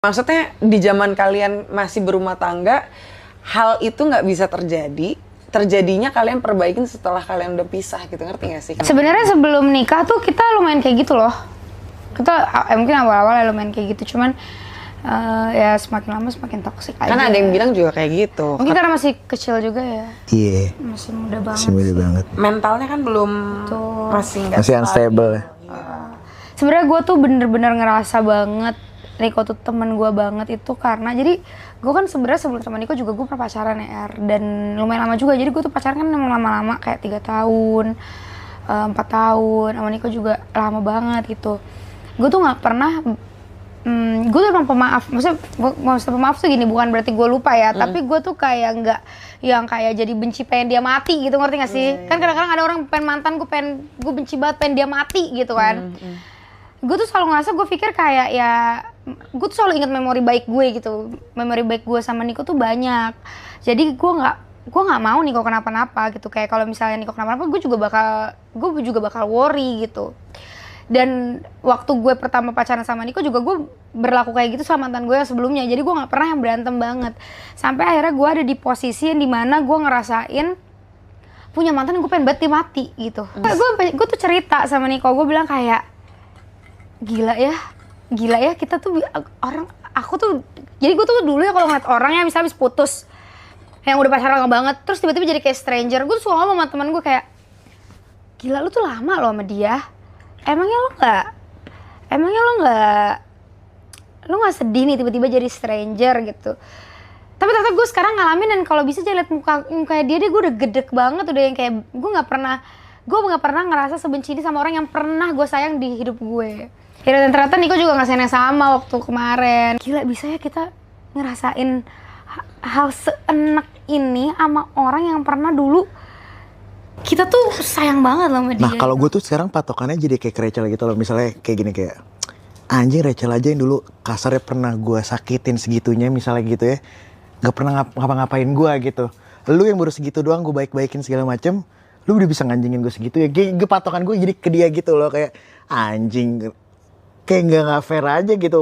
Maksudnya di zaman kalian masih berumah tangga, hal itu nggak bisa terjadi. Terjadinya kalian perbaikin setelah kalian udah pisah gitu, ngerti gak sih? Sebenarnya sebelum nikah tuh kita lumayan kayak gitu loh. Kita mungkin awal-awal lumayan kayak gitu, cuman ya semakin lama semakin toksik aja. Kan ada yang bilang juga kayak gitu. Mungkin karena masih kecil juga ya. Iya. Masih muda banget. Masih muda banget. Mentalnya kan belum Tuh. masih Unstable ya. Sebenarnya gue tuh bener-bener ngerasa banget Niko tuh temen gue banget itu karena jadi gue kan sebenarnya sebelum sama Niko juga gue pernah pacaran ya dan lumayan lama juga, jadi gue tuh pacaran kan lama-lama kayak 3 tahun 4 tahun, sama Niko juga lama banget gitu. Gue tuh nggak pernah gue tuh emang pemaaf, maksud pemaaf tuh gini, bukan berarti gue lupa ya, tapi gue tuh kayak nggak yang kayak jadi benci pengen dia mati gitu, ngerti gak sih? Kan kadang-kadang ada orang pengen mantan, gue benci banget pengen dia mati gitu kan. Gue tuh selalu ngerasa, gue pikir kayak ya, gue tuh selalu ingat memori baik gue gitu, memori baik gue sama Niko tuh banyak. Jadi gue nggak mau Niko kenapa-napa gitu. Kayak kalau misalnya Niko kenapa-napa, gue juga bakal worry gitu. Dan waktu gue pertama pacaran sama Niko juga gue berlaku kayak gitu sama mantan gue yang sebelumnya. Jadi gue nggak pernah yang berantem banget. Sampai akhirnya gue ada di posisi yang dimana gue ngerasain punya mantan yang gue pengen banget dia mati gitu. Gue tuh cerita sama Niko, gue bilang kayak gila ya kita tuh aku tuh, jadi gue tuh dulu ya kalau ngeliat orang yang misalnya habis putus yang udah pacaran lama banget terus tiba-tiba jadi kayak stranger, gue tuh suka ngomong sama temen gue kayak gila lu tuh lama loh sama dia, emangnya lo nggak sedih nih tiba-tiba jadi stranger gitu. Tapi ternyata gue sekarang ngalamin, dan kalau bisa aja liat muka dia gue udah gedek banget, udah yang kayak gue nggak pernah ngerasa sebenci ini sama orang yang pernah gue sayang di hidup gue. Ya, dan ternyata Niko juga ngerasain yang sama waktu kemarin. Gila, bisa ya kita ngerasain hal seenak ini sama orang yang pernah dulu kita tuh sayang banget loh sama dia. Nah kalau gue tuh sekarang patokannya jadi kayak Rachel gitu loh. Misalnya kayak gini, kayak anjing Rachel aja yang dulu kasarnya pernah gue sakitin segitunya misalnya gitu ya, gak pernah ngapa-ngapain gue gitu. Lu yang baru segitu doang gue baik-baikin segala macem, lu udah bisa nganjingin gue segitu ya. Gue patokan gue jadi ke dia gitu loh, kayak anjing, kayak nggak fair aja gitu.